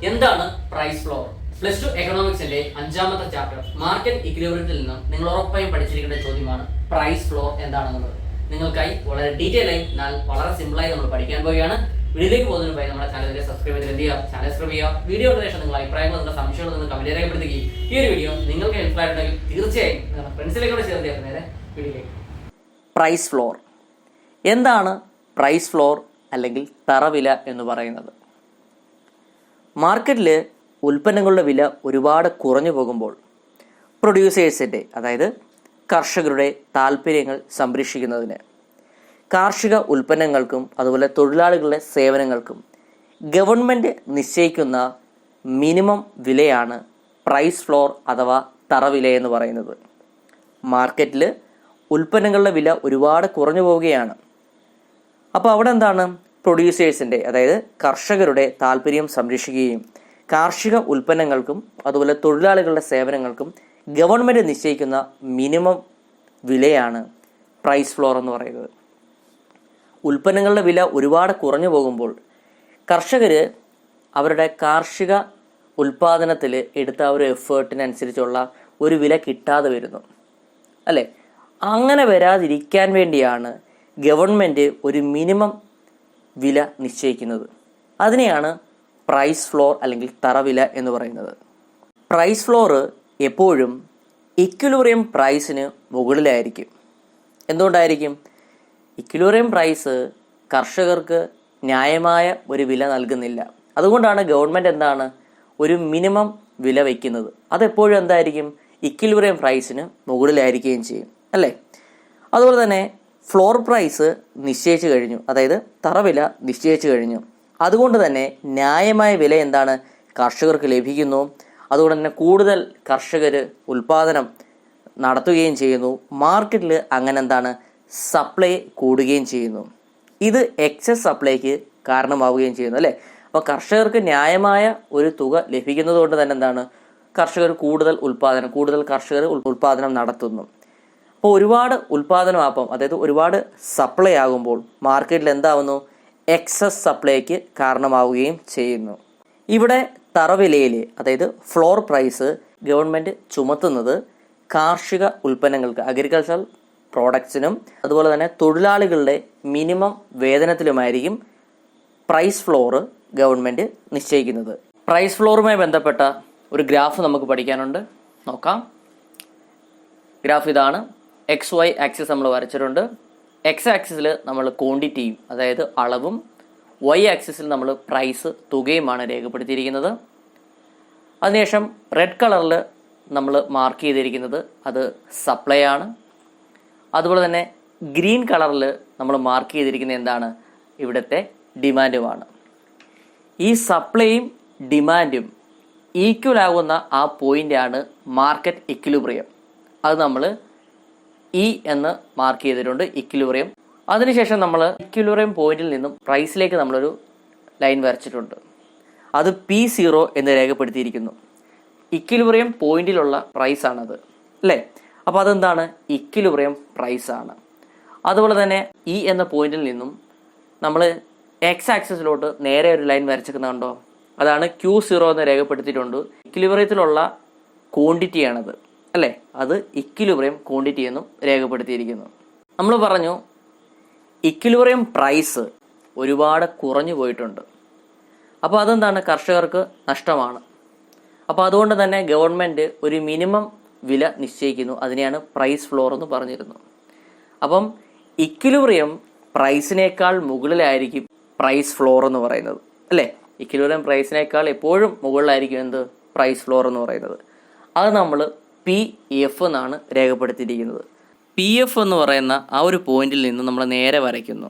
എന്താണ് price floor? Plus two എക്കണോമിക്സിന്റെ 5ാമത്തെ ചാപ്റ്റർ മാർക്കറ്റ് ഇക്വിലിബ്രിയത്തിൽ നിന്നും നിങ്ങൾ ഉറപ്പായും പഠിച്ചിരിക്കേണ്ട ചോദ്യമാണ് പ്രൈസ് ഫ്ലോർ എന്താണെന്നുള്ളത്. നിങ്ങൾക്കായി വളരെ ഡീറ്റെയിൽ ആയി എന്നാൽ വളരെ സിമ്പിളായി നമ്മൾ പഠിക്കാൻ പോവുകയാണ്. വീഡിയോയിലേക്ക് പോകുന്നതിന് മുമ്പായി നമ്മുടെ ചാനലിനെ സബ്സ്ക്രൈബ് ചെയ്ത് എന്ത് ചെയ്യുക, ചാനൽ സബ്സ്ക്രൈബ് ചെയ്യുക. വീഡിയോയുടെ ശേഷം നിങ്ങൾ അഭിപ്രായങ്ങൾ, നിങ്ങളുടെ സംശയങ്ങൾ നിങ്ങൾ കമന്റ് രേഖപ്പെടുത്തുകയും ഈ ഒരു വീഡിയോ നിങ്ങൾക്ക് ഹെൽപ്ഫുൾ ആയിട്ടുണ്ടെങ്കിൽ തീർച്ചയായും നിങ്ങളുടെ ഫ്രണ്ട്സിലേക്കൂടെ ഷെയർ ചെയ്യാം. നേരെ വീഡിയോയിലേക്ക്. പ്രൈസ് ഫ്ലോർ എന്താണ്? പ്രൈസ് ഫ്ലോർ അല്ലെങ്കിൽ തറവില എന്ന് പറയുന്നത്, മാർക്കറ്റിൽ ഉൽപ്പന്നങ്ങളുടെ വില ഒരുപാട് കുറഞ്ഞു പോകുമ്പോൾ പ്രൊഡ്യൂസേഴ്സിൻ്റെ, അതായത് കർഷകരുടെ താല്പര്യങ്ങൾ സംരക്ഷിക്കുന്നതിന് കാർഷിക ഉൽപ്പന്നങ്ങൾക്കും അതുപോലെ തൊഴിലാളികളുടെ സേവനങ്ങൾക്കും ഗവൺമെൻറ് നിശ്ചയിക്കുന്ന മിനിമം വിലയാണ് പ്രൈസ് ഫ്ലോർ അഥവാ തറവില എന്ന് പറയുന്നത്. മാർക്കറ്റിൽ ഉൽപ്പന്നങ്ങളുടെ വില ഒരുപാട് കുറഞ്ഞു പോവുകയാണ്. അപ്പോൾ അവിടെ എന്താണ്? പ്രൊഡ്യൂസേഴ്സിൻ്റെ, അതായത് കർഷകരുടെ താല്പര്യം സംരക്ഷിക്കുകയും കാർഷിക ഉൽപ്പന്നങ്ങൾക്കും അതുപോലെ തൊഴിലാളികളുടെ സേവനങ്ങൾക്കും ഗവൺമെൻറ് നിശ്ചയിക്കുന്ന മിനിമം വിലയാണ് പ്രൈസ് ഫ്ലോർ എന്ന് പറയുന്നത്. ഉൽപ്പന്നങ്ങളുടെ വില ഒരുപാട് കുറഞ്ഞു പോകുമ്പോൾ കർഷകർ അവരുടെ കാർഷിക ഉൽപ്പാദനത്തിൽ എടുത്ത ഒരു എഫേർട്ടിനനുസരിച്ചുള്ള ഒരു വില കിട്ടാതെ വരുന്നു, അല്ലേ? അങ്ങനെ വരാതിരിക്കാൻ വേണ്ടിയാണ് ഗവൺമെൻറ് ഒരു മിനിമം വില നിശ്ചയിക്കുന്നത്. അതിനെയാണ് പ്രൈസ് ഫ്ലോർ അല്ലെങ്കിൽ തറവില എന്ന് പറയുന്നത്. പ്രൈസ് ഫ്ലോർ എപ്പോഴും ഇക്വിലിബ്രിയം പ്രൈസിന് മുകളിലായിരിക്കും. എന്തുകൊണ്ടായിരിക്കും? ഇക്വിലിബ്രിയം പ്രൈസ് കർഷകർക്ക് ന്യായമായ ഒരു വില നൽകുന്നില്ല. അതുകൊണ്ടാണ് ഗവൺമെൻറ് എന്താണ് ഒരു മിനിമം വില വയ്ക്കുന്നത്. അതെപ്പോഴും എന്തായിരിക്കും? ഇക്വിലിബ്രിയം പ്രൈസിന് മുകളിലായിരിക്കുകയും ചെയ്യും, അല്ലേ? അതുപോലെ തന്നെ ഫ്ലോർ പ്രൈസ് നിശ്ചയിച്ചു കഴിഞ്ഞു, അതായത് തറവില നിശ്ചയിച്ചു കഴിഞ്ഞു. അതുകൊണ്ട് തന്നെ ന്യായമായ വില എന്താണ് കർഷകർക്ക് ലഭിക്കുന്നു. അതുകൊണ്ട് തന്നെ കൂടുതൽ കർഷകർ ഉൽപ്പാദനം നടത്തുകയും ചെയ്യുന്നു. മാർക്കറ്റിൽ അങ്ങനെ എന്താണ് സപ്ലൈ കൂടുകയും ചെയ്യുന്നു. ഇത് എക്സസ് സപ്ലൈക്ക് കാരണമാവുകയും ചെയ്യുന്നു, അല്ലേ? അപ്പോൾ കർഷകർക്ക് ന്യായമായ ഒരു തുക ലഭിക്കുന്നത് കൊണ്ട് തന്നെ എന്താണ് കർഷകർ കൂടുതൽ കർഷകർ ഉൽപ്പാദനം നടത്തുന്നു. അപ്പോൾ ഒരുപാട് ഉൽപ്പാദനമാപ്പം, അതായത് ഒരുപാട് സപ്ലൈ ആകുമ്പോൾ മാർക്കറ്റിൽ എന്താവുന്നു? എക്സസ് സപ്ലൈക്ക് കാരണമാവുകയും ചെയ്യുന്നു. ഇവിടെ തറവിലയിൽ, അതായത് ഫ്ലോർ പ്രൈസ് ഗവൺമെൻറ് ചുമത്തുന്നത് കാർഷിക ഉൽപ്പന്നങ്ങൾക്ക്, അഗ്രികൾച്ചറൽ പ്രോഡക്ട്സിനും അതുപോലെ തന്നെ തൊഴിലാളികളുടെ മിനിമം വേതനത്തിലുമായിരിക്കും പ്രൈസ് ഫ്ലോർ ഗവൺമെൻറ് നിശ്ചയിക്കുന്നത്. പ്രൈസ് ഫ്ലോറുമായി ബന്ധപ്പെട്ട ഒരു ഗ്രാഫ് നമുക്ക് പഠിക്കാനുണ്ട്, നോക്കാം. ഗ്രാഫ് ഇതാണ്. എക്സ് വൈ ആക്സിസ് നമ്മൾ വരച്ചിട്ടുണ്ട്. എക്സ് ആക്സിസിൽ നമ്മൾ ക്വാണ്ടിറ്റിയും, അതായത് അളവും, വൈ ആക്സിസിൽ നമ്മൾ പ്രൈസ് തുകയുമാണ് രേഖപ്പെടുത്തിയിരിക്കുന്നത്. അതിനുശേഷം റെഡ് കളറിൽ നമ്മൾ മാർക്ക് ചെയ്തിരിക്കുന്നത് അത് സപ്ലൈ ആണ്. അതുപോലെ തന്നെ ഗ്രീൻ കളറിൽ നമ്മൾ മാർക്ക് ചെയ്തിരിക്കുന്നത് എന്താണ്? ഇവിടുത്തെ ഡിമാൻഡുമാണ്. ഈ സപ്ലൈയും ഡിമാൻഡും ഈക്വൽ ആകുന്ന ആ പോയിൻ്റാണ് മാർക്കറ്റ് ഇക്വിലിബ്രിയം. അത് നമ്മൾ ഇ എന്ന് മാർക്ക് ചെയ്തിട്ടുണ്ട്, ഇക്വിലിബ്രിയം. അതിനുശേഷം നമ്മൾ ഇക്വിലിബ്രിയം പോയിന്റിൽ നിന്നും പ്രൈസിലേക്ക് നമ്മളൊരു ലൈൻ വരച്ചിട്ടുണ്ട്. അത് P0 എന്ന് രേഖപ്പെടുത്തിയിരിക്കുന്നു. ഇക്വിലിബ്രിയം പോയിന്റിലുള്ള പ്രൈസാണത്, അല്ലേ? അപ്പോൾ അതെന്താണ്? ഇക്വിലിബ്രിയം പ്രൈസാണ്. അതുപോലെ തന്നെ ഇ എന്ന പോയിന്റിൽ നിന്നും നമ്മൾ എക്സ് ആക്സിസിലോട്ട് നേരെ ഒരു ലൈൻ വരച്ചിരിക്കുന്നുണ്ടോ? അതാണ് Q0 എന്ന് രേഖപ്പെടുത്തിയിട്ടുണ്ട്. ഇക്വിലിബ്രിയത്തിലുള്ള ക്വാണ്ടിറ്റിയാണത്, അല്ലേ? അത് ഇക്വിലിബ്രിയം ക്വാണ്ടിറ്റി എന്നും രേഖപ്പെടുത്തിയിരിക്കുന്നു. നമ്മൾ പറഞ്ഞു ഇക്വിലിബ്രിയം പ്രൈസ് ഒരുപാട് കുറഞ്ഞു പോയിട്ടുണ്ട്. അപ്പോൾ അതെന്താണ്? കർഷകർക്ക് നഷ്ടമാണ്. അപ്പോൾ അതുകൊണ്ട് തന്നെ ഗവൺമെൻറ് ഒരു മിനിമം വില നിശ്ചയിക്കുന്നു. അതിനെയാണ് പ്രൈസ് ഫ്ലോർ എന്ന് പറഞ്ഞിരുന്നു. അപ്പം ഇക്വിലിബ്രിയം പ്രൈസിനേക്കാൾ മുകളിലായിരിക്കും പ്രൈസ് ഫ്ലോർ എന്ന് പറയുന്നത്, അല്ലേ? ഇക്വിലിബ്രിയം പ്രൈസിനേക്കാൾ എപ്പോഴും മുകളിലായിരിക്കും എന്ത്? പ്രൈസ് ഫ്ലോർ എന്ന് പറയുന്നത്. അത് നമ്മൾ PF എന്നാണ് രേഖപ്പെടുത്തിയിരിക്കുന്നത്. PF എന്ന് പറയുന്ന ആ ഒരു പോയിന്റിൽ നിന്ന് നമ്മൾ നേരെ വരയ്ക്കുന്നു.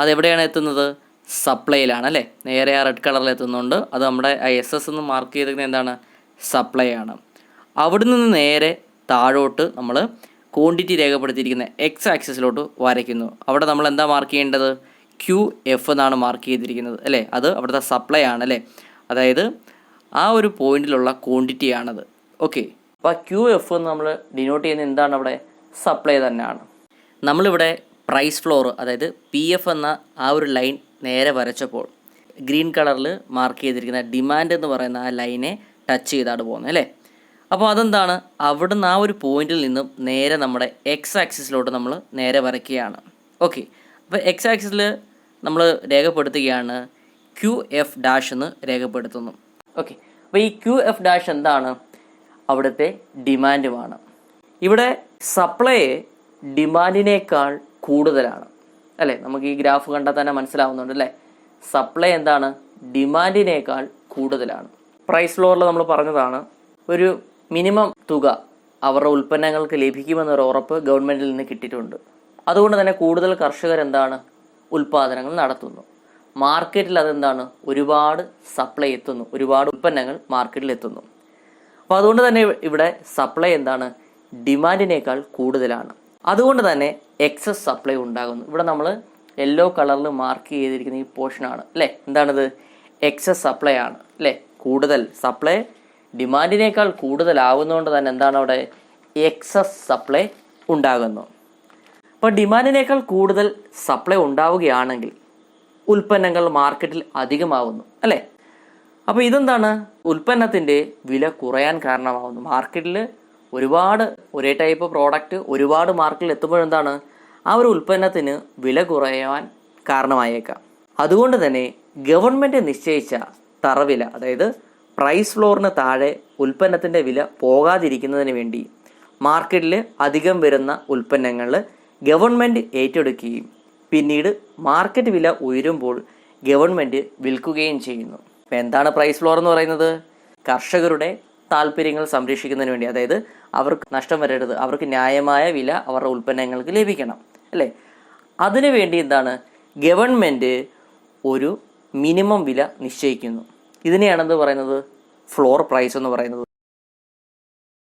അതെവിടെയാണ് എത്തുന്നത്? സപ്ലൈയിലാണ്, അല്ലേ? നേരെ ആ റെഡ് കളറിൽ എത്തുന്നുണ്ട്. അത് നമ്മുടെ SS എന്ന് മാർക്ക് ചെയ്തിരിക്കുന്നത് എന്താണ്? സപ്ലൈ ആണ്. അവിടെ നിന്ന് നേരെ താഴോട്ട് നമ്മൾ ക്വാണ്ടിറ്റി രേഖപ്പെടുത്തിയിരിക്കുന്ന എക്സ് ആക്സിസിലോട്ട് വരയ്ക്കുന്നു. അവിടെ നമ്മൾ എന്താ മാർക്ക് ചെയ്യേണ്ടത്? QF എന്നാണ് മാർക്ക് ചെയ്തിരിക്കുന്നത്, അല്ലേ? അത് അവിടുത്തെ സപ്ലൈ ആണ്, അല്ലേ? അതായത് ആ ഒരു പോയിന്റിലുള്ള ക്വാണ്ടിറ്റിയാണത്. ഓക്കെ, അപ്പോൾ QF എന്ന് നമ്മൾ ഡിനോട്ട് ചെയ്യുന്നത് എന്താണ്? അവിടെ സപ്ലൈ തന്നെയാണ്. നമ്മളിവിടെ പ്രൈസ് ഫ്ലോർ, അതായത് PF എന്ന ആ ഒരു ലൈൻ നേരെ വരച്ചപ്പോൾ ഗ്രീൻ കളറിൽ മാർക്ക് ചെയ്തിരിക്കുന്ന ഡിമാൻഡ് എന്ന് പറയുന്ന ആ ലൈനെ ടച്ച് ചെയ്താണ് പോകുന്നത് അല്ലേ. അപ്പോൾ അതെന്താണ്, അവിടുന്ന് ആ ഒരു പോയിന്റിൽ നിന്നും നേരെ നമ്മുടെ എക്സ് ആക്സിസിലോട്ട് നമ്മൾ നേരെ വരയ്ക്കുകയാണ്. ഓക്കെ, അപ്പോൾ എക്സ് ആക്സിസിൽ നമ്മൾ രേഖപ്പെടുത്തുകയാണ് QF' എന്ന് രേഖപ്പെടുത്തുന്നു. ഓക്കെ, അപ്പോൾ ഈ QF' എന്താണ്, അവിടുത്തെ ഡിമാൻഡുമാണ്. ഇവിടെ സപ്ലൈ ഡിമാൻഡിനേക്കാൾ കൂടുതലാണ് അല്ലേ. നമുക്ക് ഈ ഗ്രാഫ് കണ്ടാൽ തന്നെ മനസ്സിലാവുന്നുണ്ട് അല്ലേ. സപ്ലൈ എന്താണ്, ഡിമാൻഡിനേക്കാൾ കൂടുതലാണ്. പ്രൈസ് ഫ്ലോറിൽ നമ്മൾ പറഞ്ഞതാണ്, ഒരു മിനിമം തുക അവരുടെ ഉൽപ്പന്നങ്ങൾക്ക് ലഭിക്കുമെന്നൊരു ഉറപ്പ് ഗവൺമെൻറ്റിൽ നിന്ന് കിട്ടിയിട്ടുണ്ട്. അതുകൊണ്ട് തന്നെ കൂടുതൽ കർഷകർ എന്താണ്, ഉൽപ്പാദനങ്ങൾ നടത്തുന്നു. മാർക്കറ്റിൽ അതെന്താണ്, ഒരുപാട് സപ്ലൈ എത്തുന്നു, ഒരുപാട് ഉൽപ്പന്നങ്ങൾ മാർക്കറ്റിൽ എത്തുന്നു. അപ്പോൾ അതുകൊണ്ട് തന്നെ ഇവിടെ സപ്ലൈ എന്താണ്, ഡിമാൻഡിനേക്കാൾ കൂടുതലാണ്. അതുകൊണ്ട് തന്നെ എക്സസ് സപ്ലൈ ഉണ്ടാകുന്നു. ഇവിടെ നമ്മൾ യെല്ലോ കളറിൽ മാർക്ക് ചെയ്തിരിക്കുന്ന ഈ പോർഷനാണ് അല്ലേ, എന്താണിത്, എക്സസ് സപ്ലൈ ആണ് അല്ലേ. കൂടുതൽ സപ്ലൈ ഡിമാൻഡിനേക്കാൾ കൂടുതലാവുന്നതുകൊണ്ട് തന്നെ എന്താണ് അവിടെ, എക്സസ് സപ്ലൈ ഉണ്ടാകുന്നു. അപ്പോൾ ഡിമാൻഡിനേക്കാൾ കൂടുതൽ സപ്ലൈ ഉണ്ടാവുകയാണെങ്കിൽ ഉൽപ്പന്നങ്ങൾ മാർക്കറ്റിൽ അധികമാവുന്നു അല്ലേ. അപ്പോൾ ഇതെന്താണ്, ഉൽപ്പന്നത്തിൻ്റെ വില കുറയാൻ കാരണമാവുന്നു. മാർക്കറ്റിൽ ഒരുപാട് ഒരേ ടൈപ്പ് പ്രോഡക്റ്റ് ഒരുപാട് മാർക്കറ്റിൽ എത്തുമ്പോഴെന്താണ്, ആ ഒരു ഉൽപ്പന്നത്തിന് വില കുറയാൻ കാരണമായേക്കാം. അതുകൊണ്ട് തന്നെ ഗവൺമെൻറ് നിശ്ചയിച്ച തറവില, അതായത് പ്രൈസ് ഫ്ലോറിന് താഴെ ഉൽപ്പന്നത്തിൻ്റെ വില പോകാതിരിക്കുന്നതിന് വേണ്ടി മാർക്കറ്റിൽ അധികം വരുന്ന ഉൽപ്പന്നങ്ങൾ ഗവൺമെൻറ് ഏറ്റെടുക്കുകയും പിന്നീട് മാർക്കറ്റ് വില ഉയരുമ്പോൾ ഗവൺമെൻറ് വിൽക്കുകയും ചെയ്യുന്നു. അപ്പോൾ എന്താണ് പ്രൈസ് ഫ്ലോർ എന്ന് പറയുന്നത്, കർഷകരുടെ താല്പര്യങ്ങൾ സംരക്ഷിക്കുന്നതിന് വേണ്ടി, അതായത് അവർക്ക് നഷ്ടം വരരുത്, അവർക്ക് ന്യായമായ വില അവരുടെ ഉൽപ്പന്നങ്ങൾക്ക് ലഭിക്കണം അല്ലേ. അതിനു വേണ്ടി എന്താണ്, ഗവൺമെൻറ് ഒരു മിനിമം വില നിശ്ചയിക്കുന്നു. ഇതിനെയാണെന്ന് പറയുന്നത് ഫ്ലോർ പ്രൈസ് എന്ന് പറയുന്നത്.